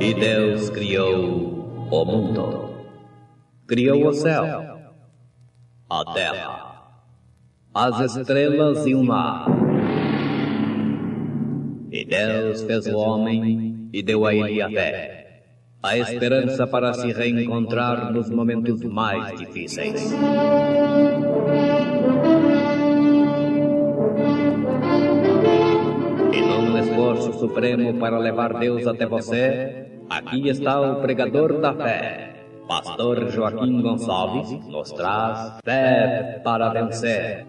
E Deus criou o mundo, criou o céu, a terra, as estrelas e o mar. E Deus fez o homem e deu a ele a fé, a esperança para se reencontrar nos momentos mais difíceis. E num esforço supremo para levar Deus até você, aqui está o pregador da fé, Pastor Joaquim Gonçalves, nos traz fé para vencer.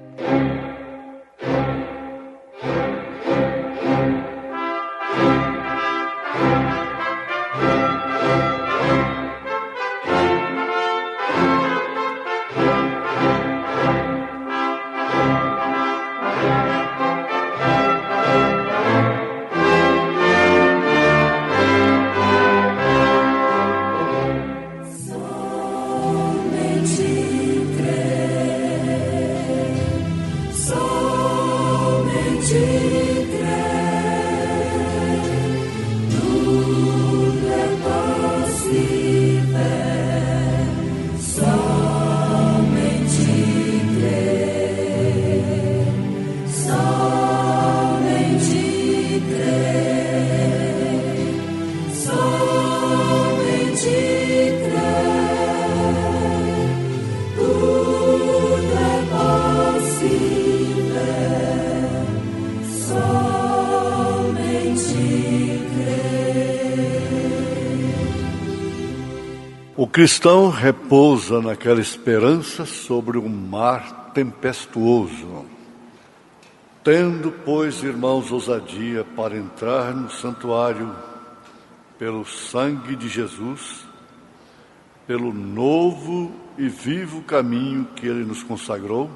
O cristão repousa naquela esperança sobre um mar tempestuoso. Tendo, pois, irmãos, ousadia para entrar no santuário pelo sangue de Jesus, pelo novo e vivo caminho que Ele nos consagrou,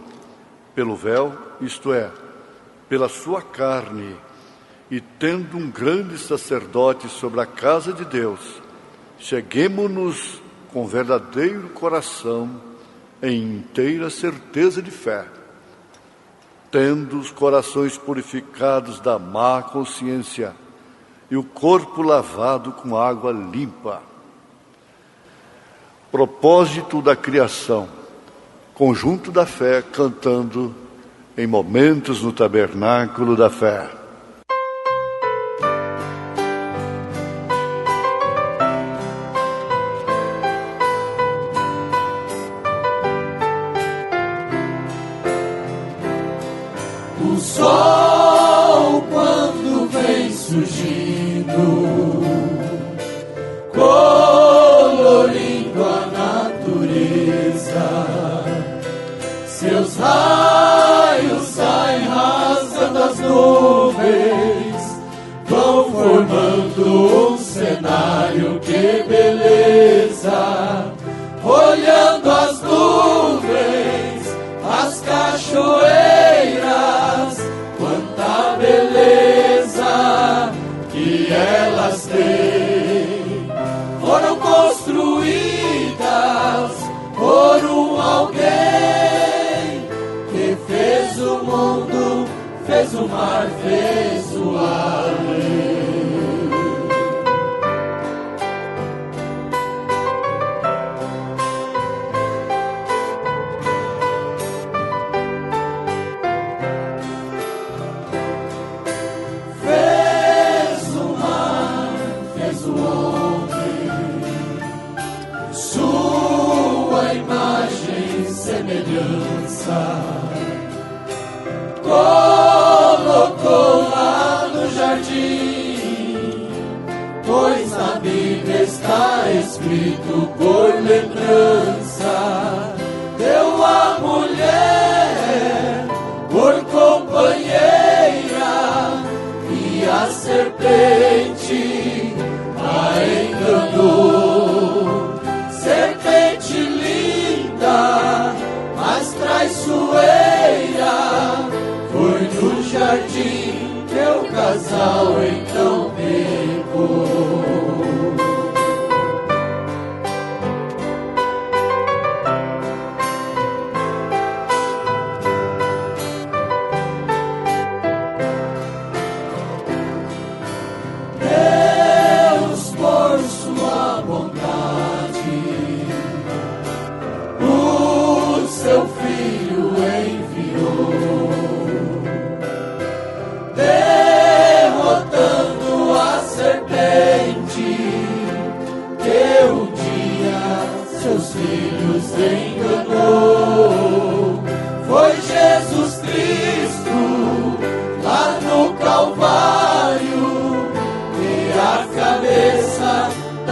pelo véu, isto é, pela sua carne, e tendo um grande sacerdote sobre a casa de Deus, cheguemo-nos com verdadeiro coração, em inteira certeza de fé, tendo os corações purificados da má consciência e o corpo lavado com água limpa. Propósito da criação, conjunto da fé cantando em momentos no tabernáculo da fé. O sol, quando vem surgindo, colorindo a natureza, seus raios saem rasgando as nuvens, vão formando um cenário, que beleza, olhando as nuvens, as cachoeiras, quanta beleza que elas têm. Foram construídas por um alguém que fez o mundo, fez o mar, fez o além. Colocou lá no jardim, pois na Bíblia está escrito por lembrança, deu a mulher por companheira e a serpente a enganou. Serpente linda, sal em tão tempo.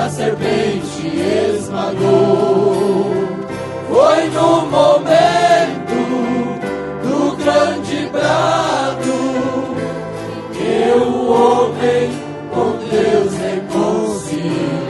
Serpente esmagou. Foi no momento do grande brado que o homem com Deus reconciliou.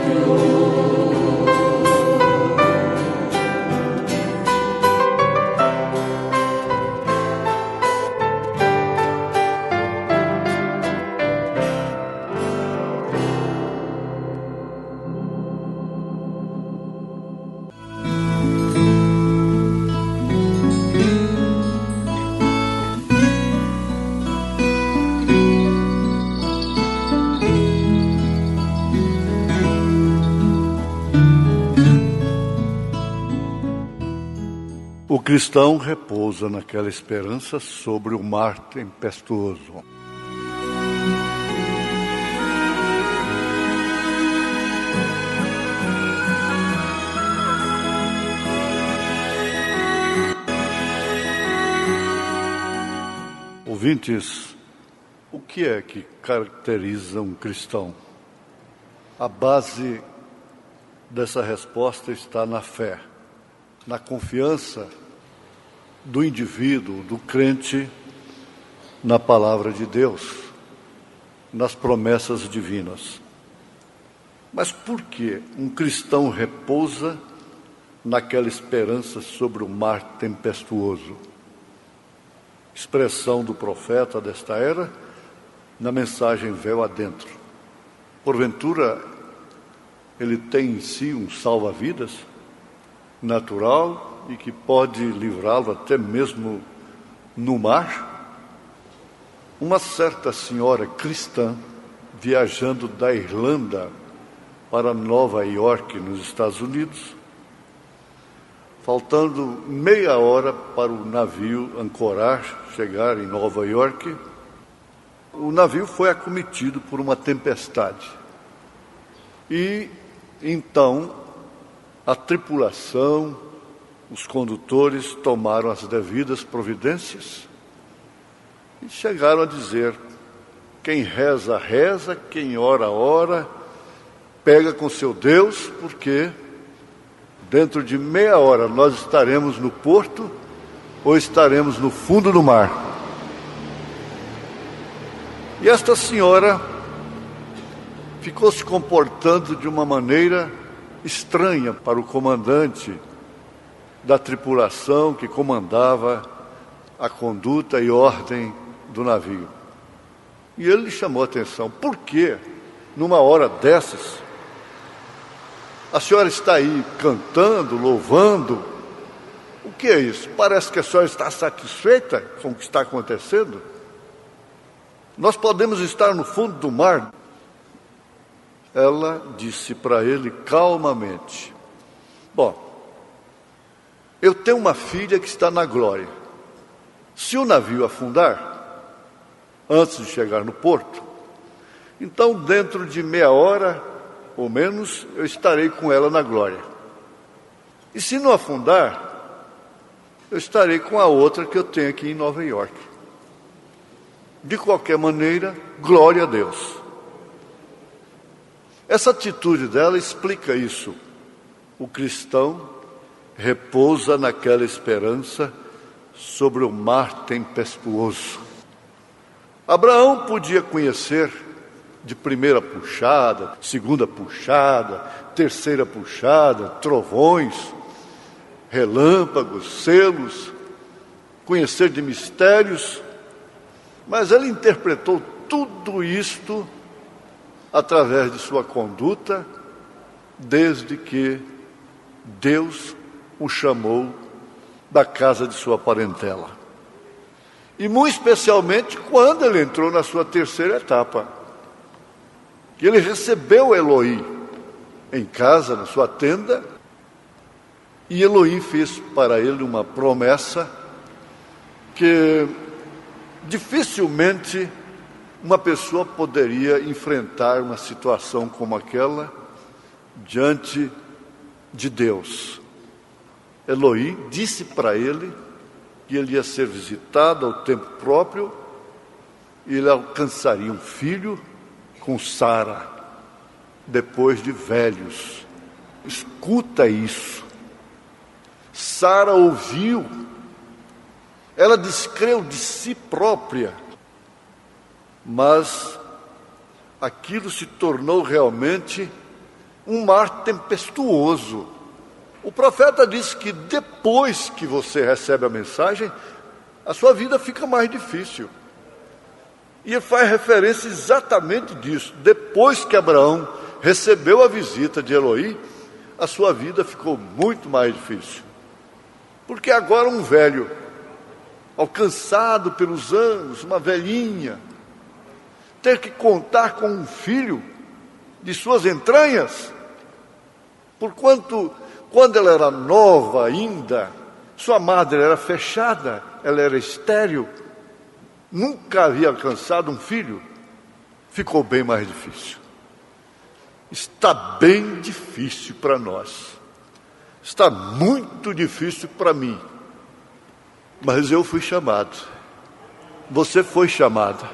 O cristão repousa naquela esperança sobre o mar tempestuoso. Ouvintes, o que é que caracteriza um cristão? A base dessa resposta está na fé, na confiança do indivíduo, do crente, na palavra de Deus, nas promessas divinas. Mas por que um cristão repousa naquela esperança sobre o mar tempestuoso? Expressão do profeta desta era, na mensagem Véu Adentro. Porventura, ele tem em si um salva-vidas natural e que pode livrá-lo até mesmo no mar? Uma certa senhora cristã, viajando da Irlanda para Nova York, nos Estados Unidos, faltando meia hora para o navio ancorar, chegar em Nova York, o navio foi acometido por uma tempestade. E então a tripulação, os condutores tomaram as devidas providências e chegaram a dizer: quem reza, reza, quem ora, ora, pega com seu Deus, porque dentro de meia hora nós estaremos no porto ou estaremos no fundo do mar. E esta senhora ficou se comportando de uma maneira estranha para o comandante da tripulação que comandava a conduta e ordem do navio. E ele lhe chamou a atenção: por que, numa hora dessas, a senhora está aí cantando, louvando? O que é isso? Parece que a senhora está satisfeita com o que está acontecendo? Nós podemos estar no fundo do mar. Ela disse para ele calmamente: bom, eu tenho uma filha que está na glória. Se o navio afundar, antes de chegar no porto, então dentro de meia hora, ou menos, eu estarei com ela na glória. E se não afundar, eu estarei com a outra que eu tenho aqui em Nova York. De qualquer maneira, glória a Deus. Essa atitude dela explica isso. O cristão repousa naquela esperança sobre o mar tempestuoso. Abraão podia conhecer de primeira puxada, segunda puxada, terceira puxada, trovões, relâmpagos, selos, conhecer de mistérios, mas ele interpretou tudo isto através de sua conduta, desde que Deus o chamou da casa de sua parentela. E muito especialmente quando ele entrou na sua terceira etapa, que ele recebeu Eloí em casa, na sua tenda, e Eloí fez para ele uma promessa que dificilmente uma pessoa poderia enfrentar uma situação como aquela diante de Deus. Eloí disse para ele que ele ia ser visitado ao tempo próprio e ele alcançaria um filho com Sara, depois de velhos. Escuta isso. Sara ouviu, ela descreu de si própria, mas aquilo se tornou realmente um mar tempestuoso. O profeta disse que depois que você recebe a mensagem, a sua vida fica mais difícil. E ele faz referência exatamente disso. Depois que Abraão recebeu a visita de Eloí, a sua vida ficou muito mais difícil. Porque agora um velho, alcançado pelos anos, uma velhinha, ter que contar com um filho de suas entranhas, porquanto, quando ela era nova ainda, sua madre era fechada, ela era estéril, nunca havia alcançado um filho, ficou bem mais difícil. Está bem difícil para nós, está muito difícil para mim, mas eu fui chamado, você foi chamada,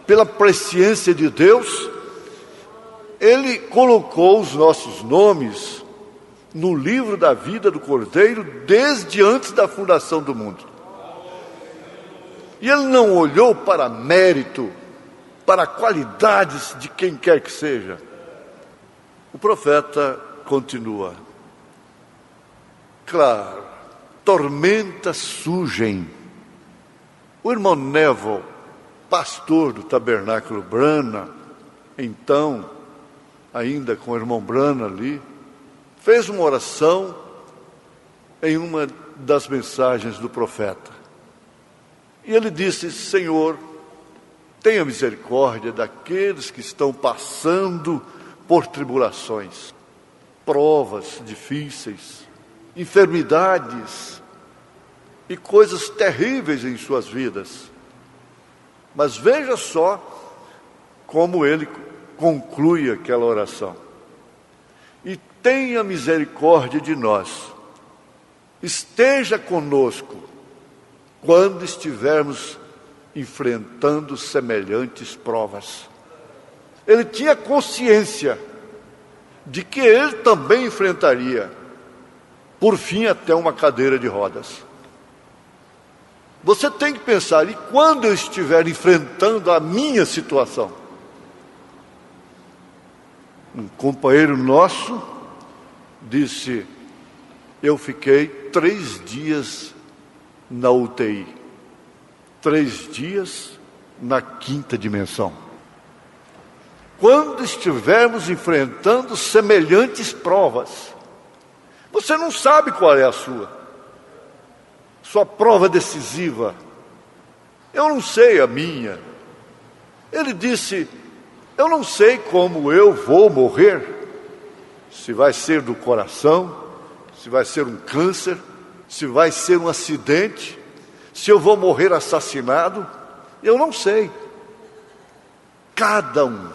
pela presciência de Deus. Ele colocou os nossos nomes no livro da vida do Cordeiro desde antes da fundação do mundo. E ele não olhou para mérito, para qualidades de quem quer que seja. O profeta continua. Claro, tormentas surgem. O irmão Neville, pastor do Tabernáculo Brana, então, ainda com o irmão Brana ali, fez uma oração em uma das mensagens do profeta. E ele disse: Senhor, tenha misericórdia daqueles que estão passando por tribulações, provas difíceis, enfermidades e coisas terríveis em suas vidas. Mas veja só como ele conclui aquela oração. E tenha misericórdia de nós, esteja conosco quando estivermos enfrentando semelhantes provas. Ele tinha consciência de que ele também enfrentaria, por fim, até uma cadeira de rodas. Você tem que pensar, e quando eu estiver enfrentando a minha situação? Um companheiro nosso disse: eu fiquei 3 dias na UTI, 3 dias na 5ª dimensão. Quando estivermos enfrentando semelhantes provas, você não sabe qual é a sua prova decisiva. Eu não sei a minha. Ele disse: eu não sei como eu vou morrer, se vai ser do coração, se vai ser um câncer, se vai ser um acidente, se eu vou morrer assassinado, eu não sei. Cada um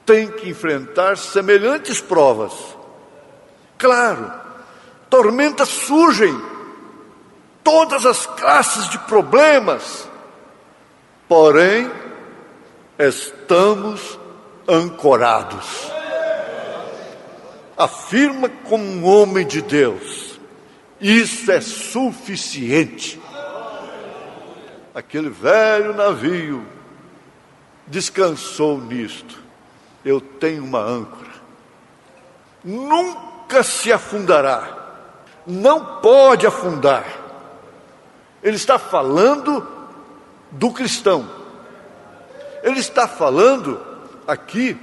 tem que enfrentar semelhantes provas. Claro, tormentas surgem, todas as classes de problemas, porém, estamos ancorados. Afirma como um homem de Deus: isso é suficiente. Aquele velho navio descansou nisto. Eu tenho uma âncora, nunca se afundará, não pode afundar. Ele está falando do cristão. Ele está falando aqui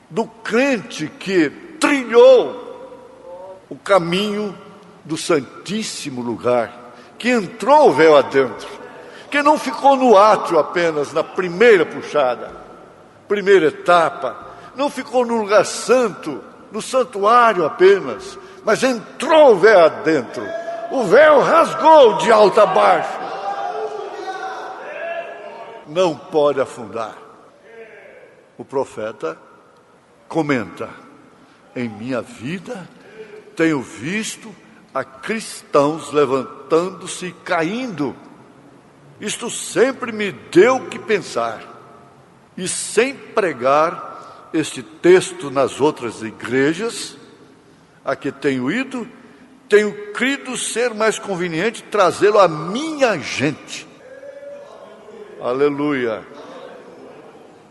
do crente que trilhou o caminho do Santíssimo Lugar, que entrou o véu adentro, que não ficou no átrio apenas na primeira puxada, primeira etapa, não ficou no lugar santo, no santuário apenas, mas entrou o véu adentro. O véu rasgou de alto a baixo. Não pode afundar. O profeta comenta: em minha vida tenho visto a cristãos levantando-se e caindo. Isto sempre me deu que pensar. E sem pregar este texto nas outras igrejas a que tenho ido, tenho crido ser mais conveniente trazê-lo à minha gente. Aleluia.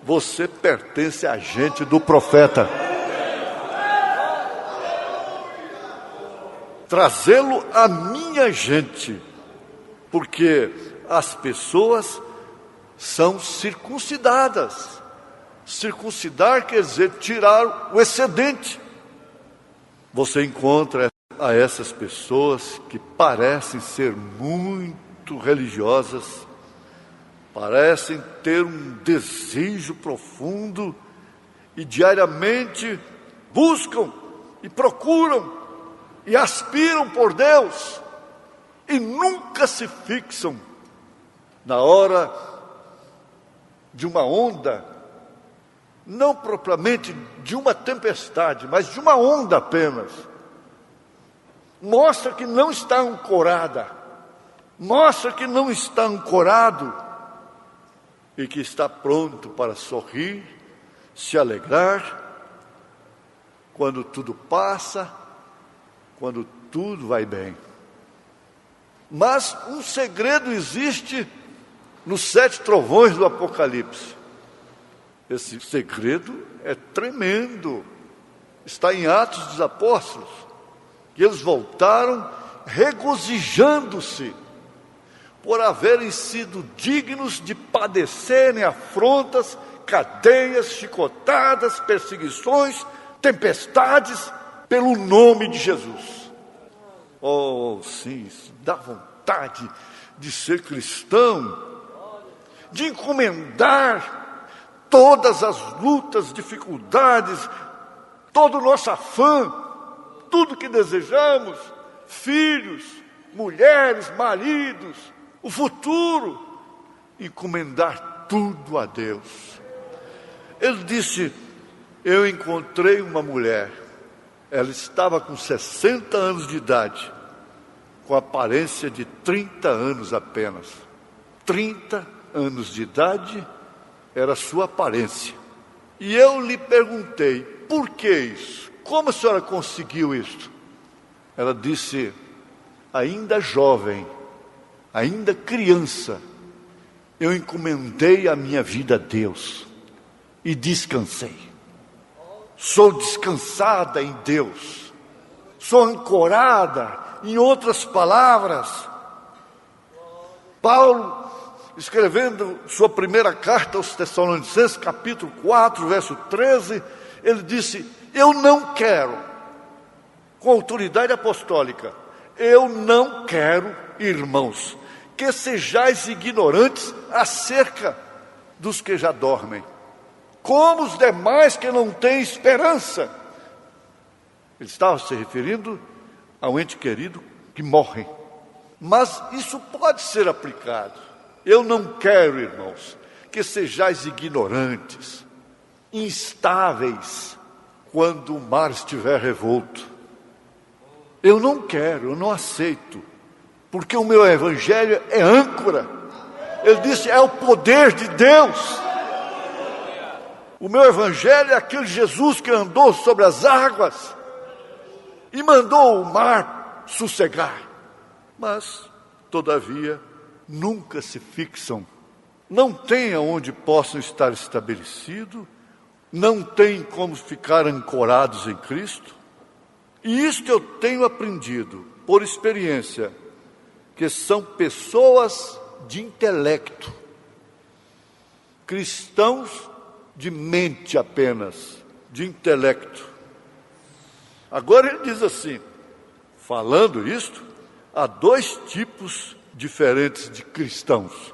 Você pertence à gente do profeta. Trazê-lo à minha gente, porque as pessoas são circuncidadas. Circuncidar quer dizer tirar o excedente. Você encontra a essas pessoas que parecem ser muito religiosas, parecem ter um desejo profundo e diariamente buscam e procuram e aspiram por Deus e nunca se fixam na hora de uma onda, não propriamente de uma tempestade, mas de uma onda apenas. Mostra que não está ancorada, mostra que não está ancorado e que está pronto para sorrir, se alegrar, quando tudo passa, quando tudo vai bem. Mas um segredo existe nos 7 trovões do Apocalipse. Esse segredo é tremendo. Está em Atos dos Apóstolos. E eles voltaram regozijando-se por haverem sido dignos de padecerem afrontas, cadeias, chicotadas, perseguições, tempestades, pelo nome de Jesus. Oh, sim, isso dá vontade de ser cristão, de encomendar todas as lutas, dificuldades, todo o nosso afã, tudo que desejamos, filhos, mulheres, maridos, o futuro, encomendar tudo a Deus. Ele disse: eu encontrei uma mulher, ela estava com 60 anos de idade, com aparência de 30 anos apenas. 30 anos de idade era a sua aparência. E eu lhe perguntei: por que isso? Como a senhora conseguiu isso? Ela disse: ainda jovem, ainda criança, eu encomendei a minha vida a Deus e descansei. Sou descansada em Deus, sou ancorada. Em outras palavras, Paulo, escrevendo sua primeira carta aos Tessalonicenses, capítulo 4, verso 13, ele disse: eu não quero, com autoridade apostólica, eu não quero, irmãos, que sejais ignorantes acerca dos que já dormem, como os demais que não têm esperança. Ele estava se referindo ao ente querido que morre. Mas isso pode ser aplicado. Eu não quero, irmãos, que sejais ignorantes, instáveis, quando o mar estiver revolto. Eu não quero, eu não aceito, porque o meu evangelho é âncora. Ele disse: é o poder de Deus. O meu evangelho é aquele Jesus que andou sobre as águas e mandou o mar sossegar. Mas, todavia, nunca se fixam, não tem aonde possam estar estabelecidos, não tem como ficar ancorados em Cristo. E isto eu tenho aprendido por experiência, que são pessoas de intelecto, cristãos de mente apenas, de intelecto. Agora ele diz assim, falando isto, há dois tipos diferentes de cristãos.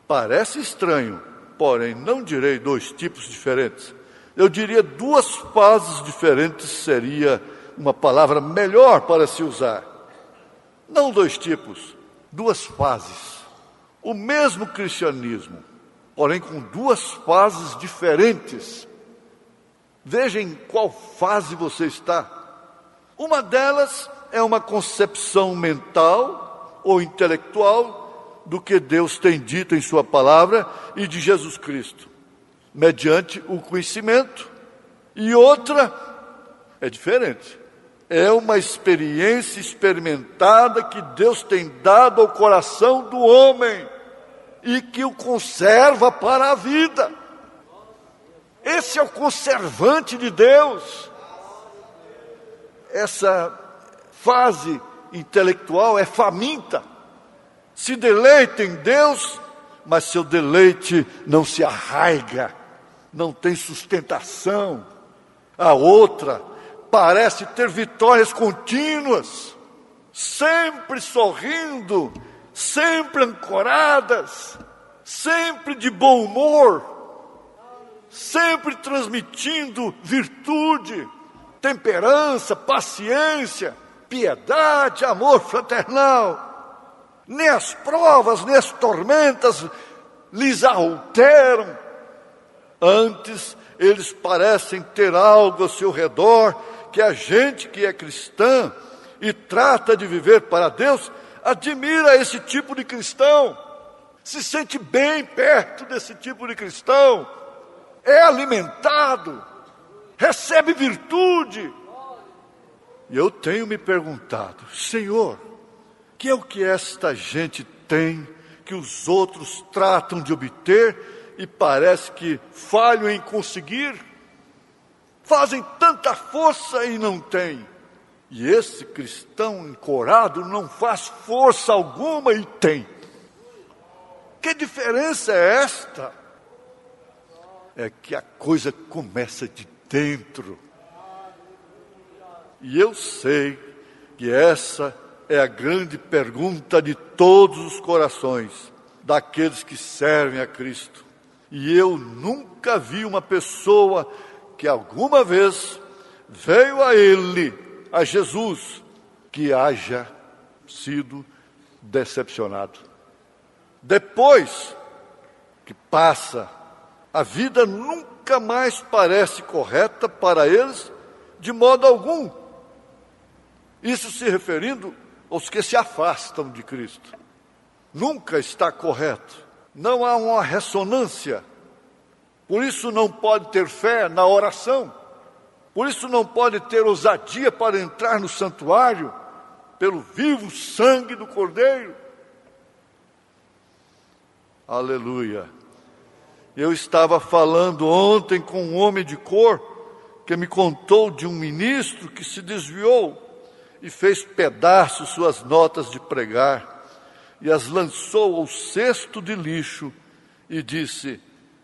Parece estranho, porém não direi dois tipos diferentes. Eu diria duas fases diferentes seria uma palavra melhor para se usar. Não dois tipos, duas fases. O mesmo cristianismo, porém com duas fases diferentes. Veja em qual fase você está. Uma delas é uma concepção mental ou intelectual do que Deus tem dito em sua palavra e de Jesus Cristo, mediante o conhecimento. E outra é diferente. É uma experiência experimentada que Deus tem dado ao coração do homem e que o conserva para a vida. Esse é o conservante de Deus. Essa fase intelectual é faminta. Se deleita em Deus, mas seu deleite não se arraiga, não tem sustentação. A outra parece ter vitórias contínuas, sempre sorrindo, sempre ancoradas, sempre de bom humor, sempre transmitindo virtude, temperança, paciência, piedade, amor fraternal. Nem as provas, nem as tormentas lhes alteram. Antes, eles parecem ter algo ao seu redor que a gente que é cristã e trata de viver para Deus, admira esse tipo de cristão, se sente bem perto desse tipo de cristão, é alimentado, recebe virtude. E eu tenho me perguntado, Senhor, que é o que esta gente tem, que os outros tratam de obter e parece que falham em conseguir? Fazem tanta força e não têm. E esse cristão encorado não faz força alguma e tem. Que diferença é esta? É que a coisa começa de dentro. E eu sei que essa é a grande pergunta de todos os corações, daqueles que servem a Cristo. E eu nunca vi uma pessoa que alguma vez veio a Ele, a Jesus, que haja sido decepcionado. Depois que passa, a vida nunca mais parece correta para eles, de modo algum. Isso se referindo aos que se afastam de Cristo. Nunca está correto. Não há uma ressonância. Por isso não pode ter fé na oração. Por isso não pode ter ousadia para entrar no santuário, pelo vivo sangue do Cordeiro. Aleluia. Eu estava falando ontem com um homem de cor que me contou de um ministro que se desviou e fez pedaços suas notas de pregar e as lançou ao cesto de lixo e disse: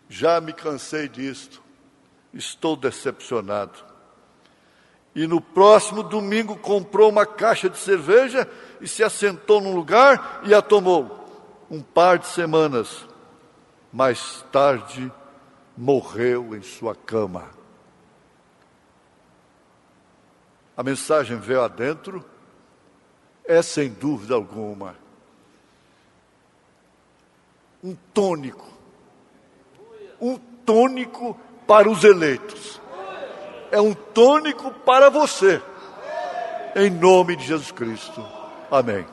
já me cansei disto, estou decepcionado. E no próximo domingo comprou uma caixa de cerveja e se assentou num lugar e a tomou. Um par de semanas mais tarde morreu em sua cama. A mensagem veio adentro, é sem dúvida alguma um tônico para os eleitos, é um tônico para você, em nome de Jesus Cristo, amém.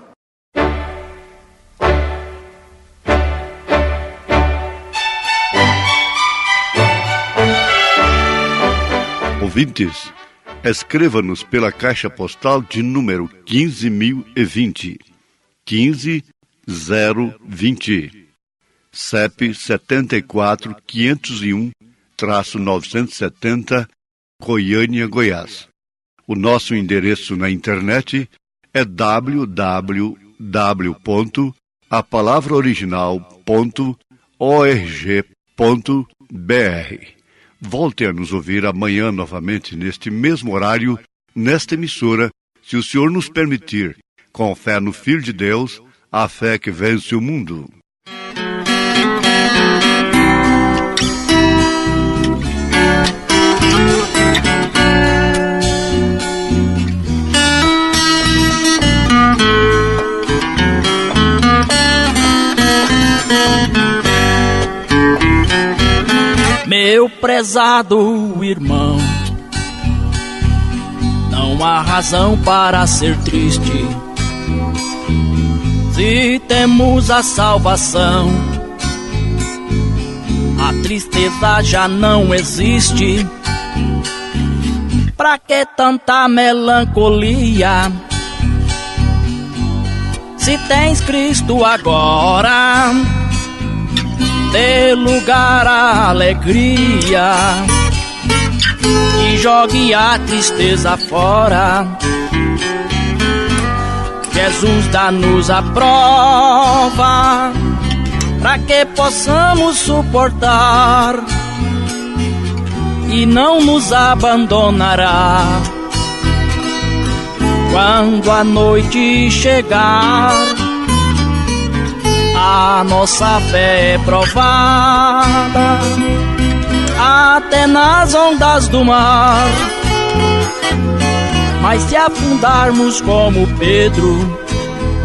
Ouvintes, escreva-nos pela caixa postal de número 15.020, 15020, CEP 74.501-970, Goiânia, Goiás. O nosso endereço na internet é www.apalavraoriginal.org.br. Volte a nos ouvir amanhã novamente neste mesmo horário, nesta emissora, se o Senhor nos permitir, com fé no Filho de Deus, a fé que vence o mundo. Meu prezado irmão, não há razão para ser triste se temos a salvação. A tristeza já não existe. Pra que tanta melancolia? Se tens Cristo agora, dê lugar à alegria e jogue a tristeza fora. Jesus dá-nos a prova para que possamos suportar e não nos abandonará. Quando a noite chegar, a nossa fé é provada até nas ondas do mar. Mas se afundarmos como Pedro,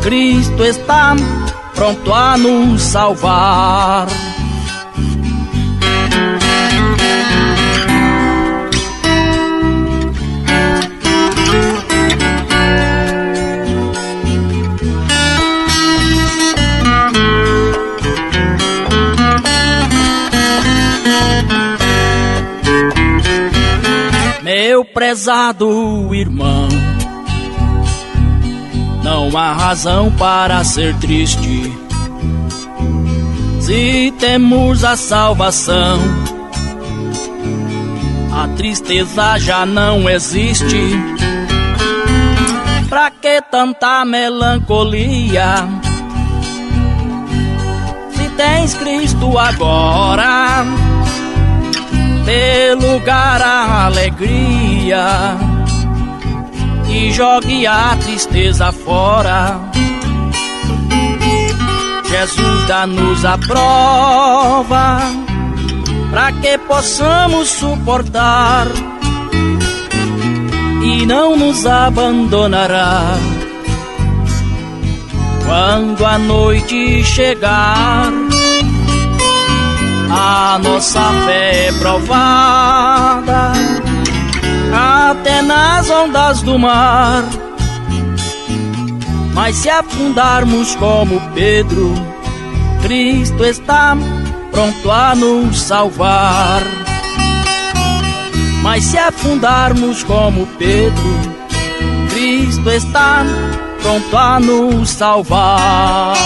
Cristo está pronto a nos salvar. Meu prezado irmão, não há razão para ser triste se temos a salvação. A tristeza já não existe. Pra que tanta melancolia? Se tens Cristo agora, dê lugar à alegria e jogue a tristeza fora. Jesus dá-nos a prova para que possamos suportar e não nos abandonará. Quando a noite chegar, a nossa fé é provada até nas ondas do mar. Mas se afundarmos como Pedro, Cristo está pronto a nos salvar. Mas se afundarmos como Pedro, Cristo está pronto a nos salvar.